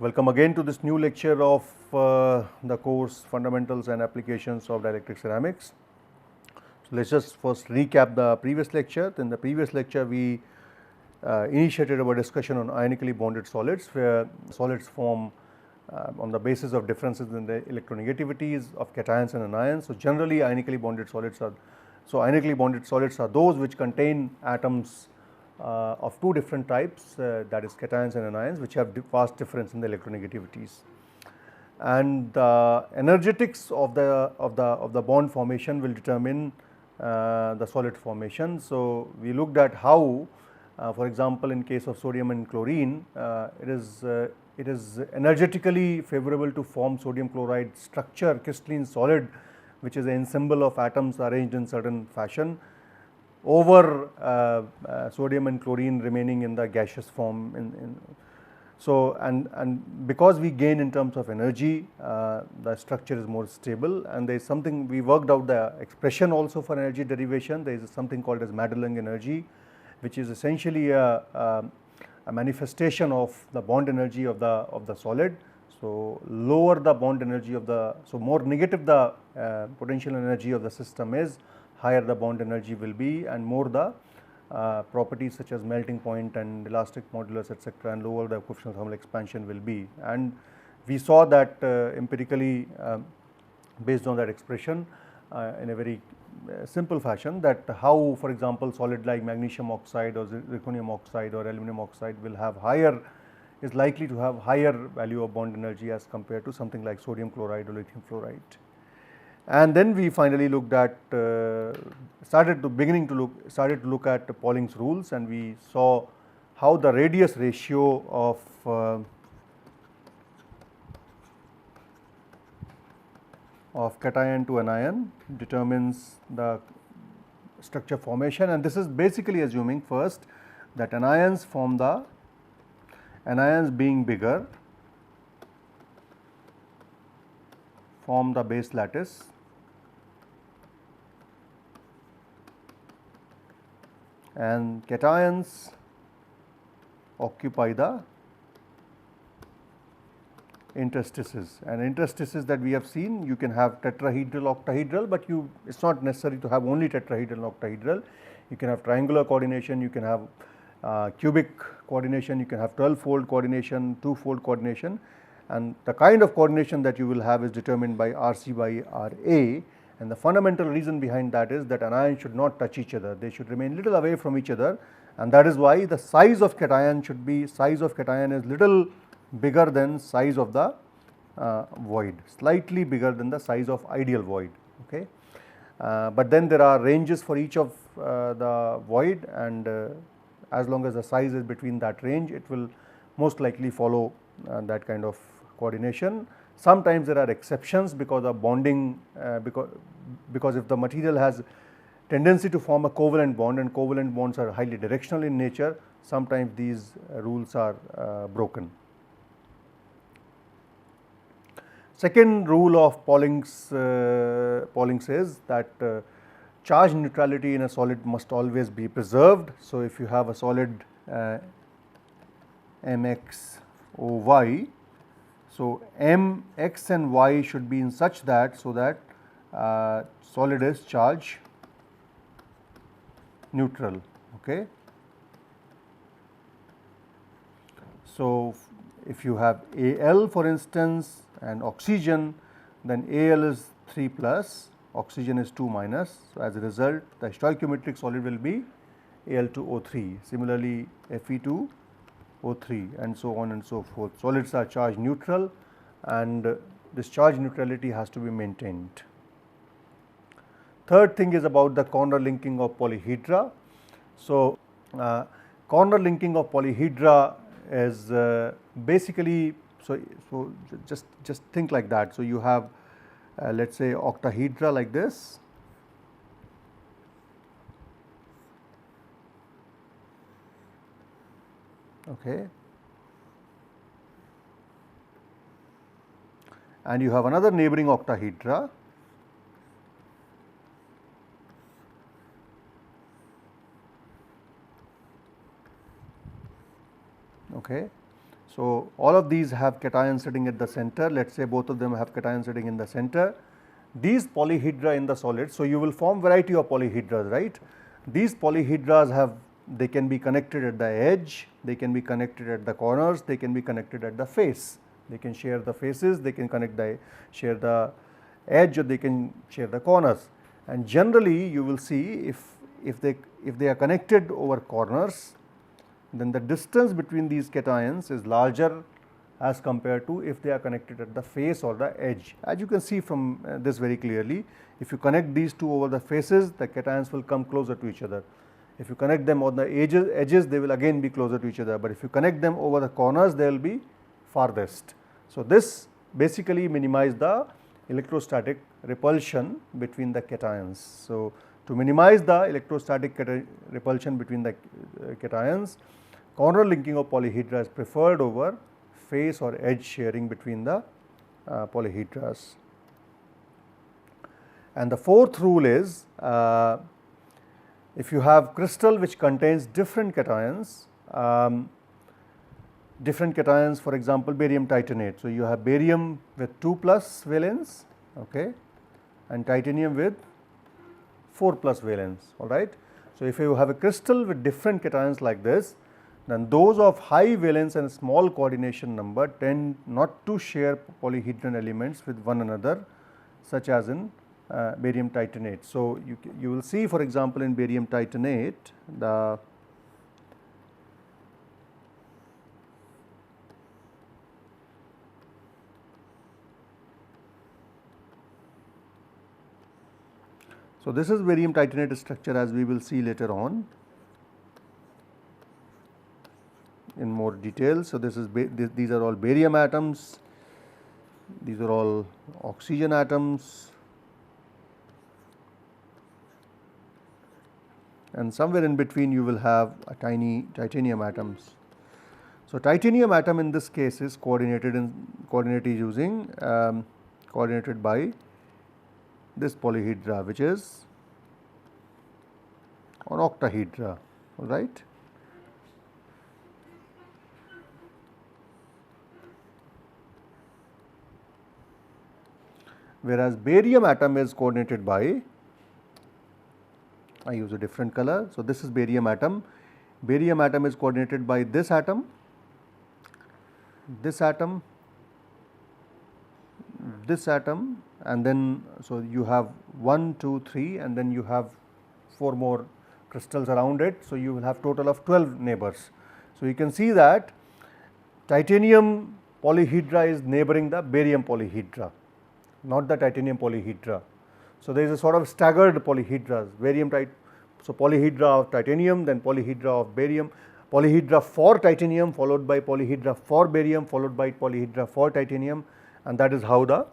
Welcome again to this new lecture of the course Fundamentals and Applications of Dielectric Ceramics. So, let us just first recap the previous lecture. In the previous lecture we initiated our discussion on ionically bonded solids, where solids form on the basis of differences in the electronegativities of cations and anions. So, generally ionically bonded solids are those which contain atoms of two different types, that is cations and anions, which have vast difference in the electronegativities. And the energetics of the bond formation will determine the solid formation. So, we looked at how for example, in case of sodium and chlorine, it is energetically favorable to form sodium chloride structure, crystalline solid, which is a symbol of atoms arranged in certain fashion, over sodium and chlorine remaining in the gaseous form. So, and because we gain in terms of energy, the structure is more stable, and there is something we worked out the expression also for energy derivation. There is something called as Madelung energy, which is essentially a manifestation of the bond energy of the solid. So, lower the bond energy of the, so more negative the potential energy of the system is, higher the bond energy will be, and more the properties such as melting point and elastic modulus, etc., and lower the coefficient of thermal expansion will be. And we saw that empirically based on that expression in a very simple fashion, that how, for example, solid like magnesium oxide or zirconium oxide or aluminum oxide will have is likely to have higher value of bond energy as compared to something like sodium chloride or lithium fluoride. And then we finally looked at started to look at Pauling's rules, and we saw how the radius ratio of cation to anion determines the structure formation. And this is basically assuming first that anions being bigger form the base lattice, and cations occupy the interstices. And interstices that we have seen, you can have tetrahedral, octahedral, but it is not necessary to have only tetrahedral and octahedral. You can have triangular coordination, you can have cubic coordination, you can have 12-fold coordination, 2-fold coordination, and the kind of coordination that you will have is determined by RC by RA. And the fundamental reason behind that is that anions should not touch each other, they should remain little away from each other, and that is why the size of cation is little bigger than size of the void, slightly bigger than the size of ideal void. Okay. But then there are ranges for each of the void, and as long as the size is between that range, it will most likely follow that kind of coordination. Sometimes there are exceptions because of bonding, because if the material has tendency to form a covalent bond, and covalent bonds are highly directional in nature, sometimes these rules are broken. Second rule of Pauling says that charge neutrality in a solid must always be preserved. So, if you have a solid MXOY, so M, X and Y should be in such that, so that solid is charge neutral. Okay. So, if you have Al for instance and oxygen, then Al is 3 plus, oxygen is 2 minus. So, as a result the stoichiometric solid will be Al2O3, similarly Fe2O3, and so on and so forth. Solids are charge neutral, and this charge neutrality has to be maintained. Third thing is about the corner linking of polyhedra. So, corner linking of polyhedra is basically, so just think like that. So, you have let us say octahedra like this, okay, and you have another neighboring octahedra, okay. So, all of these have cation sitting at the center, let us say both of them have cation sitting in the center. These polyhedra in the solid, so you will form variety of polyhedras, right. These polyhedras have, they can be connected at the edge, they can be connected at the corners, they can be connected at the face. They can share the faces, they can share the edge, or they can share the corners. And generally you will see if they are connected over corners, then the distance between these cations is larger as compared to if they are connected at the face or the edge. As you can see from this very clearly, if you connect these two over the faces, the cations will come closer to each other. If you connect them on the edges, they will again be closer to each other, but if you connect them over the corners, they will be farthest. So, this basically minimize the electrostatic repulsion between the cations. So, to minimize the electrostatic repulsion between the cations, corner linking of polyhedra is preferred over face or edge sharing between the polyhedras. And the fourth rule is, if you have crystal which contains different cations, for example, barium titanate. So, you have barium with 2 plus valence, okay, and titanium with 4 plus valence, all right. So, if you have a crystal with different cations like this, then those of high valence and small coordination number tend not to share polyhedron elements with one another, such as in barium titanate. So, you will see, for example, in barium titanate so this is barium titanate structure, as we will see later on in more detail. So, this is these are all barium atoms, these are all oxygen atoms, and somewhere in between you will have a tiny titanium atoms. So, titanium atom in this case is coordinated using coordinated by this polyhedra, which is an octahedra, all right. Whereas barium atom is coordinated by, I use a different color. So, this is barium atom. Barium atom is coordinated by this atom, this atom, this atom, and then so you have 1, 2, 3, and then you have 4 more crystals around it. So, you will have total of 12 neighbors. So, you can see that titanium polyhedra is neighboring the barium polyhedra, not the titanium polyhedra. So, there is a sort of staggered polyhedras, so polyhedra of titanium, then polyhedra of barium, polyhedra for titanium followed by polyhedra for barium followed by polyhedra for titanium, and that is how the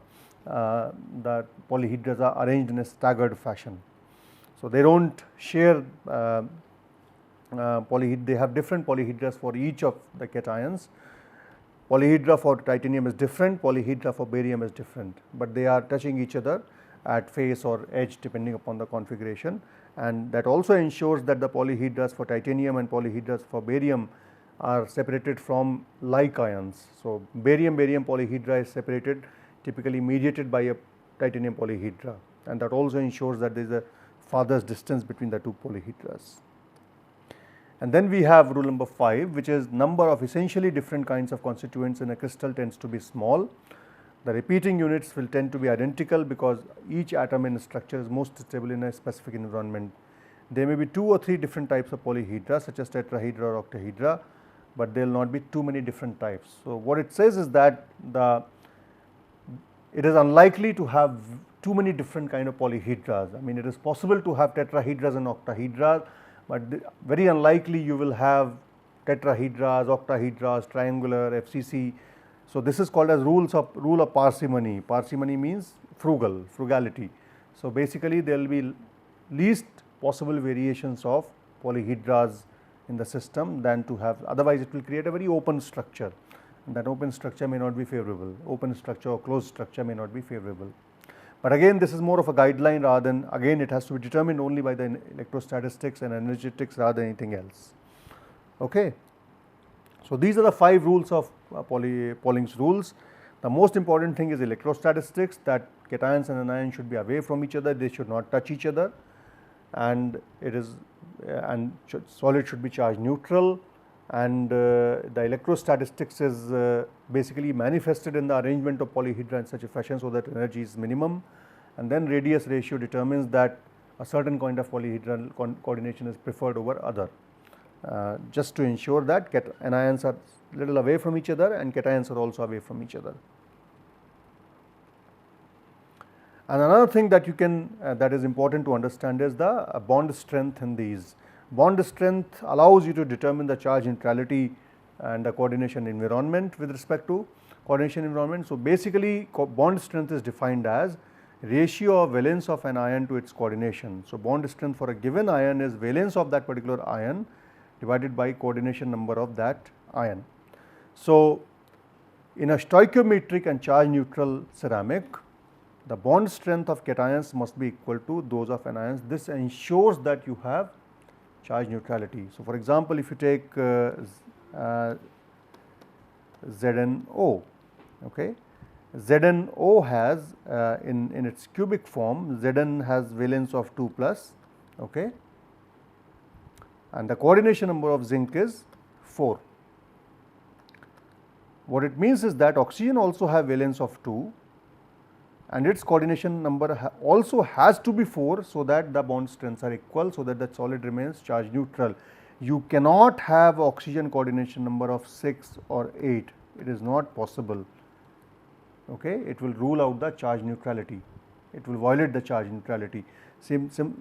polyhedras are arranged in a staggered fashion. So, they do not share they have different polyhedras for each of the cations. Polyhedra for titanium is different, polyhedra for barium is different, but they are touching each other at face or edge depending upon the configuration, and that also ensures that the polyhedras for titanium and polyhedras for barium are separated from like ions. So, barium polyhedra is separated, typically mediated by a titanium polyhedra, and that also ensures that there is a farthest distance between the two polyhedras. And then we have rule number 5, which is number of essentially different kinds of constituents in a crystal tends to be small. The repeating units will tend to be identical because each atom in a structure is most stable in a specific environment. There may be 2 or 3 different types of polyhedra, such as tetrahedra or octahedra, but there will not be too many different types. So, what it says is that it is unlikely to have too many different kind of polyhedras. I mean, it is possible to have tetrahedras and octahedras, but very unlikely you will have tetrahedras, octahedras, triangular, FCC. So, this is called as rule of parsimony. Parsimony means frugality. So, basically there will be least possible variations of polyhedras in the system than to have, otherwise it will create a very open structure, and that open structure may not be favorable, open structure or closed structure may not be favorable. But again, this is more of a guideline rather than, again it has to be determined only by the electrostatistics and energetics rather than anything else. Okay. So, these are the 5 rules of Pauling's rules. The most important thing is electrostatistics, that cations and anions should be away from each other, they should not touch each other, and it is solid should be charge neutral, and the electrostatistics is basically manifested in the arrangement of polyhedra in such a fashion so that energy is minimum, and then radius ratio determines that a certain kind of polyhedral coordination is preferred over other, just to ensure that anions are little away from each other and cations are also away from each other. And another thing that you can that is important to understand is the bond strength in these. Bond strength allows you to determine the charge neutrality and the coordination environment with respect to coordination environment. So, basically bond strength is defined as ratio of valence of an ion to its coordination. So, bond strength for a given ion is valence of that particular ion divided by coordination number of that ion. So, in a stoichiometric and charge neutral ceramic, the bond strength of cations must be equal to those of anions. This ensures that you have charge neutrality. So, for example, if you take ZnO, okay, ZnO has in its cubic form, Zn has valence of 2 plus, okay, and the coordination number of zinc is 4. What it means is that oxygen also have valence of 2 and its coordination number also has to be 4, so that the bond strengths are equal, so that the solid remains charge neutral. You cannot have oxygen coordination number of 6 or 8, it is not possible. Okay. It will rule out the charge neutrality, it will violate the charge neutrality.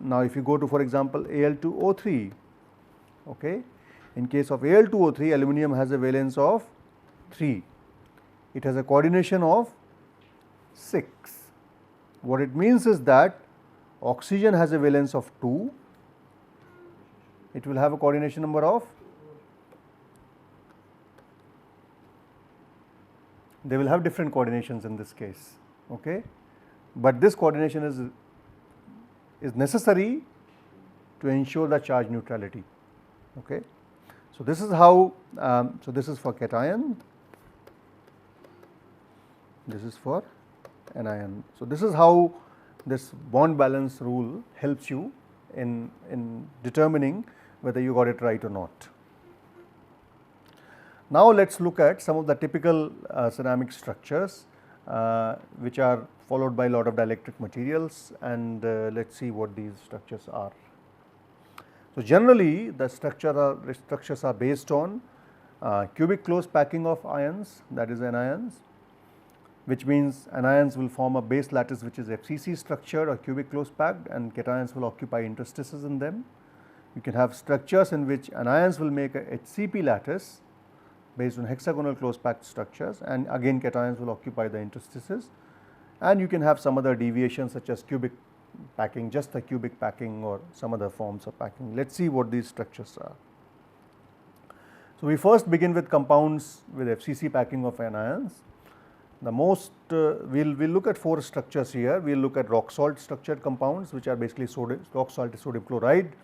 Now, if you go to, for example, Al2O3, okay, in case of Al2O3, aluminum has a valence of 3, it has a coordination of 6. What it means is that oxygen has a valence of 2, it will have a coordination number of, they will have different coordinations in this case, okay, but this coordination is necessary to ensure the charge neutrality. Okay. So, this is how, so this is for cation, this is for anion. So, this is how this bond balance rule helps you in determining whether you got it right or not. Now, let us look at some of the typical ceramic structures which are followed by a lot of dielectric materials, and let us see what these structures are. So, generally the structures are based on cubic close packing of ions, that is anions, which means anions will form a base lattice which is FCC structured or cubic close packed, and cations will occupy interstices in them. You can have structures in which anions will make a HCP lattice based on hexagonal close packed structures, and again cations will occupy the interstices, and you can have some other deviations such as cubic packing, just the cubic packing or some other forms of packing. Let us see what these structures are. So, we first begin with compounds with FCC packing of anions. The most we will look at 4 structures here. We will look at rock salt structured compounds, which are basically rock salt is sodium chloride.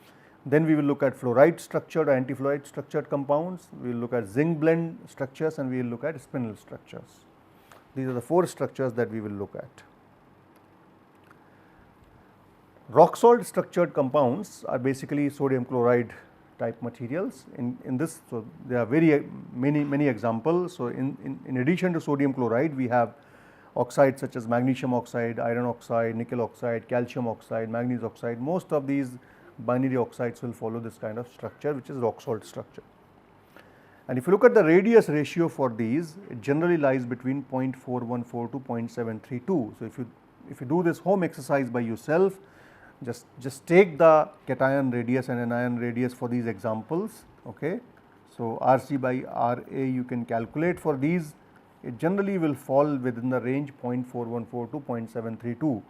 Then we will look at fluoride structured or anti-fluoride structured compounds. We will look at zinc blend structures, and we will look at spinel structures. These are the 4 structures that we will look at. Rock salt structured compounds are basically sodium chloride type materials. In this, so there are very many examples. So, in addition to sodium chloride, we have oxides such as magnesium oxide, iron oxide, nickel oxide, calcium oxide, manganese oxide. Most of these binary oxides will follow this kind of structure, which is rock salt structure. And if you look at the radius ratio for these, it generally lies between 0.414 to 0.732. So, if you do this home exercise by yourself, just take the cation radius and anion radius for these examples. Okay. So, RC by RA you can calculate for these, it generally will fall within the range 0.414 to 0.732.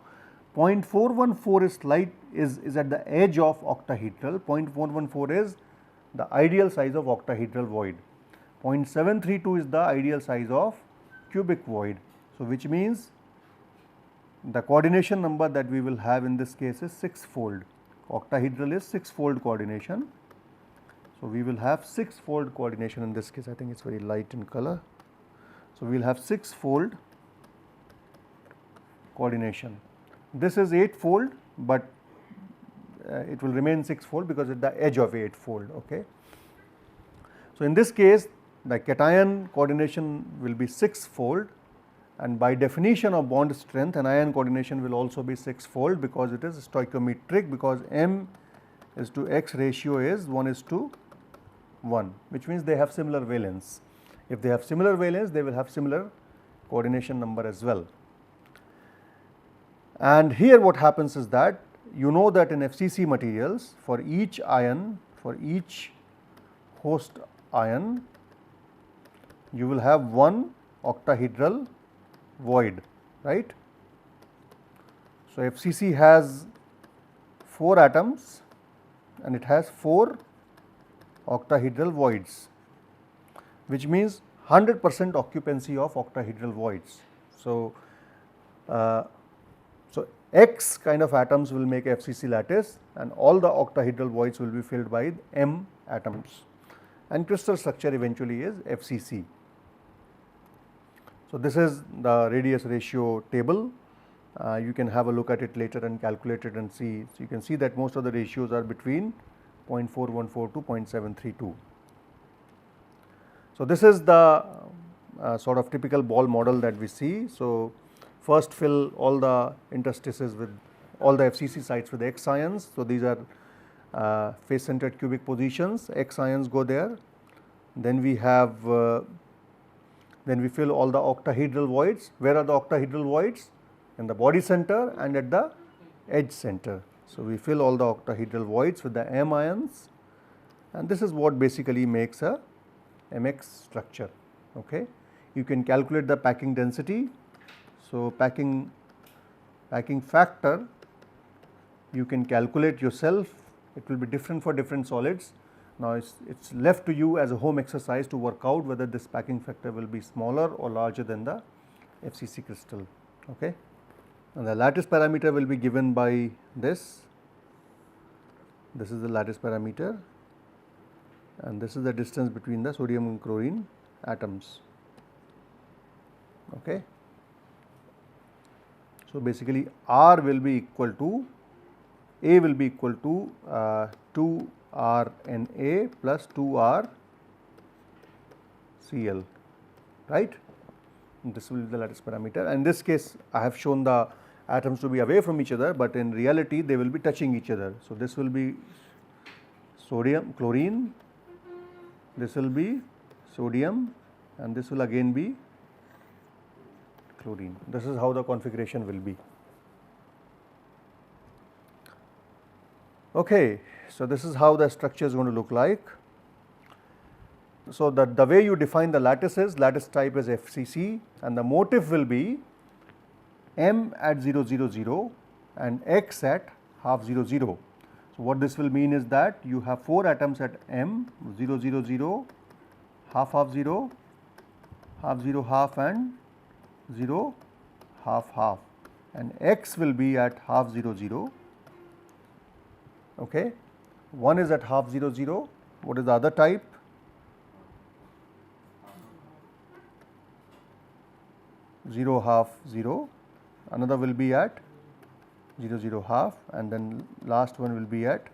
0.414 is at the edge of octahedral, 0.414 is the ideal size of octahedral void, 0.732 is the ideal size of cubic void. So, which means the coordination number that we will have in this case is 6-fold. Octahedral is 6-fold coordination. So, we will have 6-fold coordination in this case. I think it is very light in color. So, we will have 6-fold coordination. This is 8-fold, but it will remain 6-fold because at the edge of 8-fold. Okay. So, in this case the cation coordination will be 6-fold, and by definition of bond strength anion coordination will also be 6-fold because it is stoichiometric, because M is to X ratio is 1:1, which means they have similar valence. If they have similar valence, they will have similar coordination number as well. And here what happens is that you know that in FCC materials, for each ion, for each host ion, you will have one octahedral void, right. So, FCC has 4 atoms and it has 4 octahedral voids, which means 100% occupancy of octahedral voids. So, X kind of atoms will make FCC lattice and all the octahedral voids will be filled by M atoms, and crystal structure eventually is FCC. So, this is the radius ratio table. You can have a look at it later and calculate it and see. So, you can see that most of the ratios are between 0.414 to 0.732. So, this is the sort of typical ball model that we see. So, first fill all the interstices with all the FCC sites with X ions. So, these are face centered cubic positions, X ions go there. Then we have then we fill all the octahedral voids. Where are the octahedral voids? In the body center and at the edge center. So, we fill all the octahedral voids with the M ions, and this is what basically makes a MX structure. Okay. You can calculate the packing density. So, packing factor you can calculate yourself, it will be different for different solids. Now, it is left to you as a home exercise to work out whether this packing factor will be smaller or larger than the FCC crystal. Okay. And the lattice parameter will be given by this. This is the lattice parameter, and this is the distance between the sodium and chlorine atoms. Okay. So, basically R will be equal to, A will be equal to 2 RNA plus 2 R Cl, right. And this will be the lattice parameter. And in this case I have shown the atoms to be away from each other, but in reality they will be touching each other. So, this will be sodium chlorine, this will be sodium, and this will again be chlorine. This is how the configuration will be. Okay. So, this is how the structure is going to look like. So, the way you define the lattices, lattice type is FCC, and the motif will be M at 0,0,0 and X at half 0,0. So, what this will mean is that you have 4 atoms at M 0,0,0, half half 0, half 0 half and 0 half half, and X will be at half 0,0. Okay. One is at half 0,0. What is the other type? Zero half 0. Another will be at 0,0 half, and then last one will be at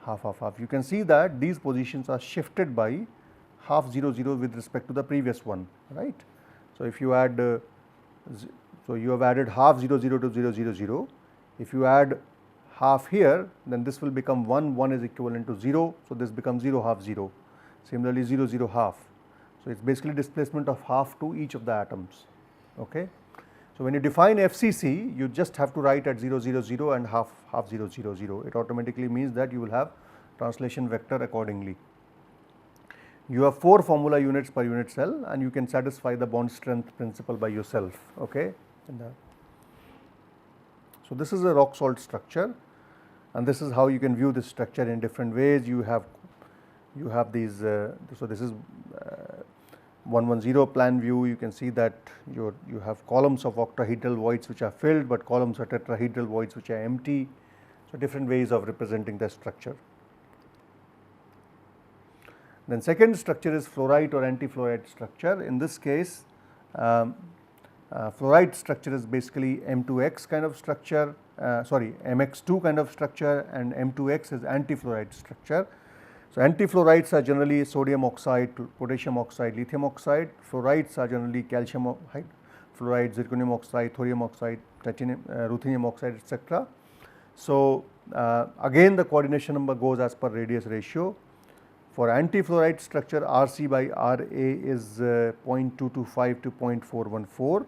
half half half. You can see that these positions are shifted by half 0,0 with respect to the previous one, right. So, if you add so you have added half 0,0 to 0,0,0. If you add half here, then this will become 1, 1 is equivalent to 0. So, this becomes 0 half 0, similarly 0,0 half. So, it is basically displacement of half to each of the atoms. Okay. So, when you define FCC, you just have to write at 0,0,0 and half 0,0,0. It automatically means that you will have translation vector accordingly. You have 4 formula units per unit cell, and you can satisfy the bond strength principle by yourself. Okay. So, this is a rock salt structure, and this is how you can view this structure in different ways. You have these so this is 110 plan view. You can see that you have columns of octahedral voids which are filled, but columns of tetrahedral voids which are empty. So, different ways of representing the structure. Then second structure is fluorite or anti-fluorite structure. In this case, fluorite structure is basically M2X kind of structure, MX2 kind of structure, and M2X is anti-fluorite structure. So, anti-fluorides are generally sodium oxide, potassium oxide, lithium oxide. Fluorides are generally calcium fluoride, zirconium oxide, thorium oxide, ruthenium oxide, etc. So, again the coordination number goes as per radius ratio. For anti-fluoride structure, Rc by Ra is 0.225 to 0.414.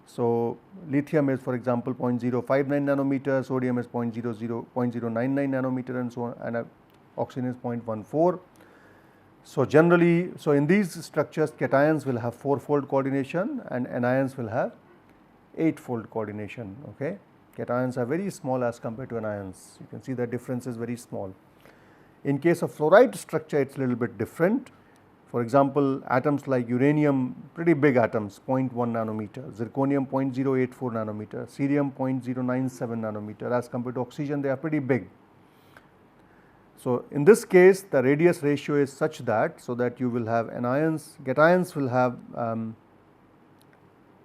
So, lithium is for example 0.059 nanometer, sodium is 0.99 nanometer, and so on, and oxygen is 0.14. So, generally, so in these structures cations will have 4-fold coordination and anions will have 8-fold coordination. Okay. Cations are very small as compared to anions. You can see the difference is very small. In case of fluoride structure, it is a little bit different. For example, atoms like uranium, pretty big atoms, 0.1 nanometer, zirconium 0.084 nanometer, cerium 0.097 nanometer. As compared to oxygen, they are pretty big. So, in this case, the radius ratio is such that, so that you will have anions, cations will have,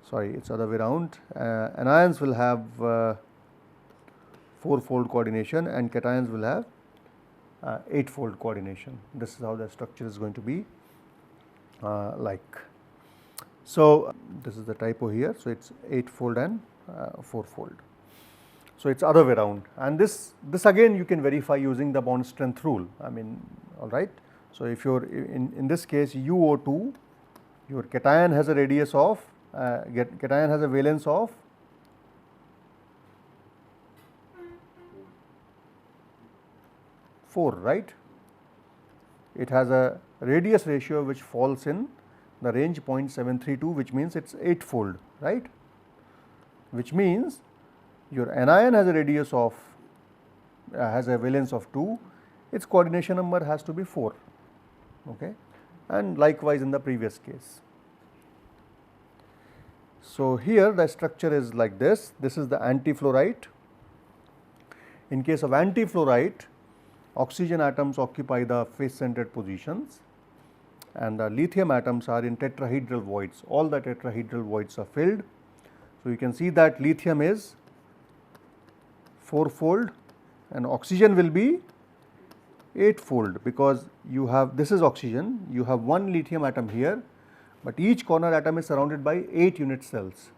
sorry, it is other way around, anions will have 4-fold coordination and cations will have 8-fold coordination. This is how the structure is going to be like. So, this is the typo here. So, it is 8-fold and 4-fold. So, it is other way around, and this again you can verify using the bond strength rule. I mean, all right. So, if you are in this case UO2, your cation has a radius of cation has a valence of 4, right. It has a radius ratio which falls in the range 0.732, which means it is 8-fold, right, which means your anion has a radius of has a valence of 2, its coordination number has to be 4, okay, and likewise in the previous case. So, here the structure is like this. This is the anti-fluorite. In case of anti-fluorite, oxygen atoms occupy the face centered positions and the lithium atoms are in tetrahedral voids. All the tetrahedral voids are filled. So, you can see that lithium is 4-fold and oxygen will be 8-fold, because you have, this is oxygen, you have one lithium atom here, but each corner atom is surrounded by 8 unit cells.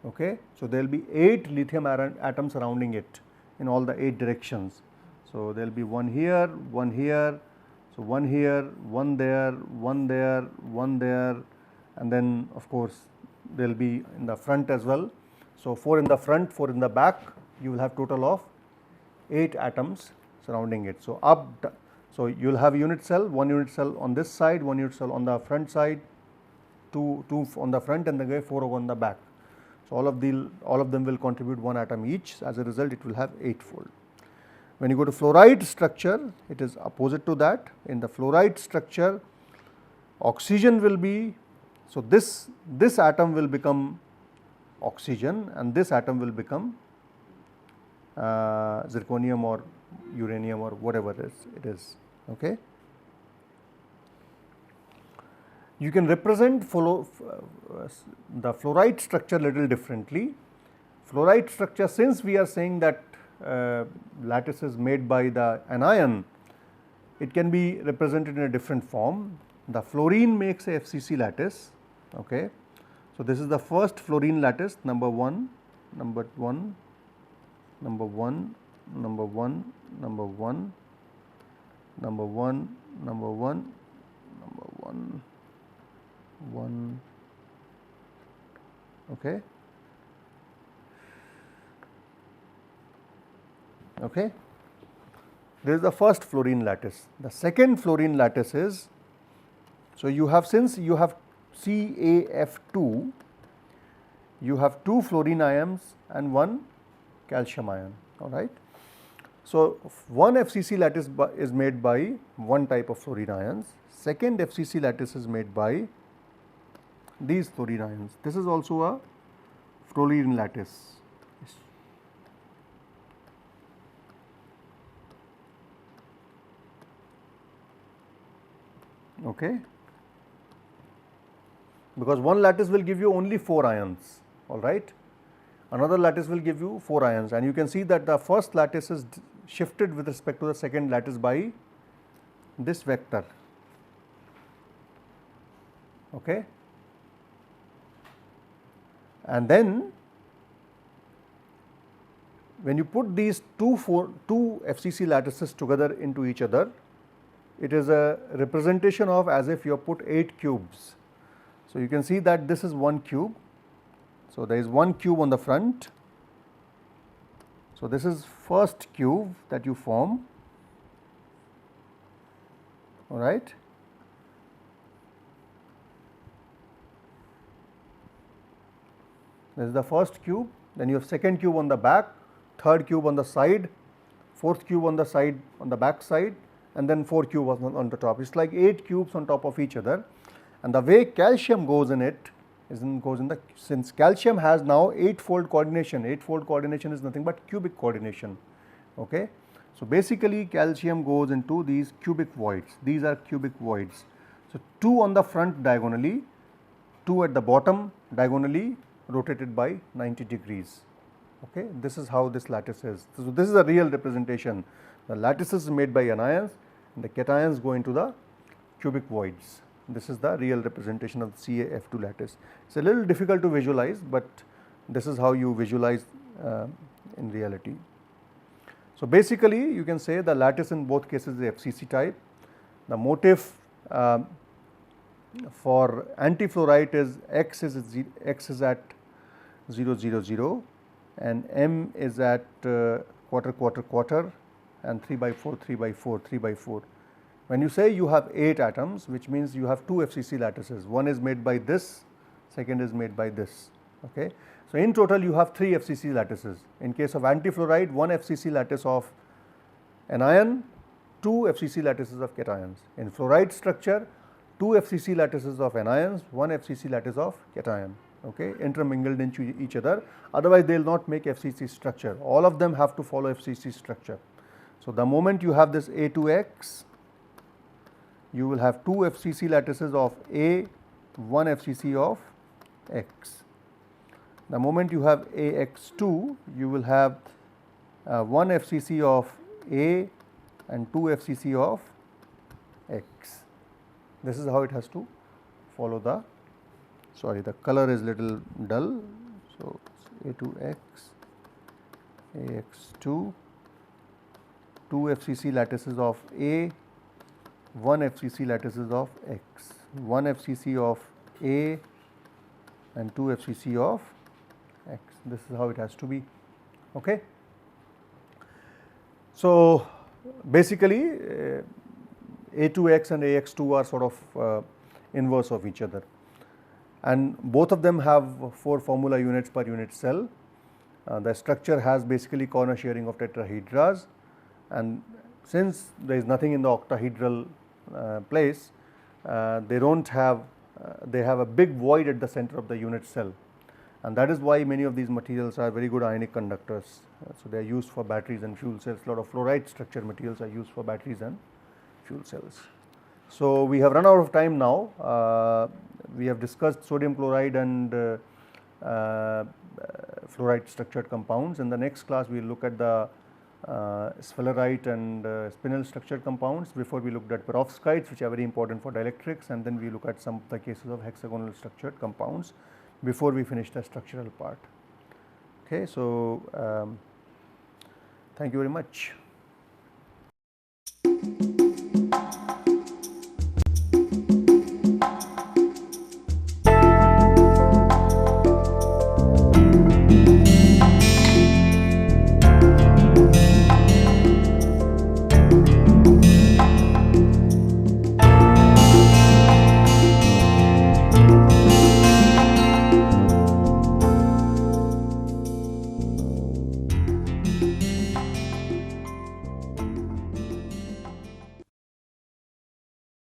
Okay. So, there will be 8 lithium atoms surrounding it in all the 8 directions. So, there will be one here, one here, so one here, one there, one there, one there, and then of course, there will be in the front as well. So, 4 in the front, 4 in the back, you will have total of 8 atoms surrounding it. So, so you will have unit cell, one unit cell on this side, one unit cell on the front side, two on the front, and then 4 on the back. So, all of them will contribute 1 atom each. As a result, it will have 8-fold. When you go to fluoride structure, it is opposite to that. In the fluoride structure, oxygen will be, so this atom will become oxygen and this atom will become zirconium or uranium or whatever it is. Okay. You can represent the fluoride structure little differently. Fluoride structure, since we are saying that lattice is made by the anion, it can be represented in a different form. The fluorine makes a FCC lattice. Okay. So, this is the first fluorine lattice, number 1, number 1, number 1, number 1, number 1, number 1, number 1, number 1, 1, okay. Okay. This is the first fluorine lattice. The second fluorine lattice is, so you have, since you have CaF2, you have 2 fluorine ions and 1 calcium ion, all right. So, one FCC lattice is made by one type of fluorine ions, second FCC lattice is made by these fluorine ions. This is also a fluorine lattice. okay, because one lattice will give you only 4 ions, all right. Another lattice will give you 4 ions, and you can see that the first lattice is shifted with respect to the second lattice by this vector, okay. And then when you put these two FCC lattices together into each other, it is a representation of as if you have put 8 cubes. So, you can see that this is one cube. So, there is one cube on the front. So, this is first cube that you form, all right. This is the first cube, then you have second cube on the back, third cube on the side, fourth cube on the side, on the back side, and then 4 cubes on the top. It is like 8 cubes on top of each other, and the way calcium goes in it since calcium has now 8-fold coordination. 8-fold coordination is nothing but cubic coordination, okay. So, basically calcium goes into these cubic voids. These are cubic voids. So, 2 on the front diagonally, 2 at the bottom diagonally, rotated by 90 degrees, okay. This is how this lattice is. So, this is a real representation. The lattice is made by anions and the cations go into the cubic voids. This is the real representation of the CaF2 lattice. It is a little difficult to visualize, but this is how you visualize in reality. So, basically you can say the lattice in both cases is FCC type. The motif for antifluorite is X is at 0 0 0 and M is at quarter quarter quarter and 3 by 4 3 by 4 3 by 4. When you say you have 8 atoms, which means you have 2 FCC lattices, one is made by this, second is made by this, okay. So, in total you have 3 FCC lattices. In case of antifluoride, 1 FCC lattice of anion, 2 FCC lattices of cations. In fluoride structure, 2 FCC lattices of anions, 1 FCC lattice of cation, okay, intermingled into each other, otherwise they will not make FCC structure. All of them have to follow FCC structure. So, the moment you have this A2X, you will have 2 FCC lattices of A, 1 FCC of X. The moment you have AX2, you will have 1 FCC of A and 2 FCC of X. This is how it has to follow the, sorry, the color is little dull. So, A2X, AX2, 2 FCC lattices of A, 1 FCC lattices of X, 1 FCC of A and 2 FCC of X. This is how it has to be, okay. So, basically A2X and AX2 are sort of inverse of each other, and both of them have 4 formula units per unit cell. The structure has basically corner sharing of tetrahedras, and since there is nothing in the octahedral place, they don't have they have a big void at the center of the unit cell, and that is why many of these materials are very good ionic conductors. So, they are used for batteries and fuel cells. A lot of fluoride structure materials are used for batteries and fuel cells. So, we have run out of time now. We have discussed sodium chloride and fluoride structured compounds. In the next class, we will look at the sphalerite and spinel structured compounds. Before, we looked at perovskites, which are very important for dielectrics, and then we look at some of the cases of hexagonal structured compounds before we finish the structural part. Okay, so thank you very much.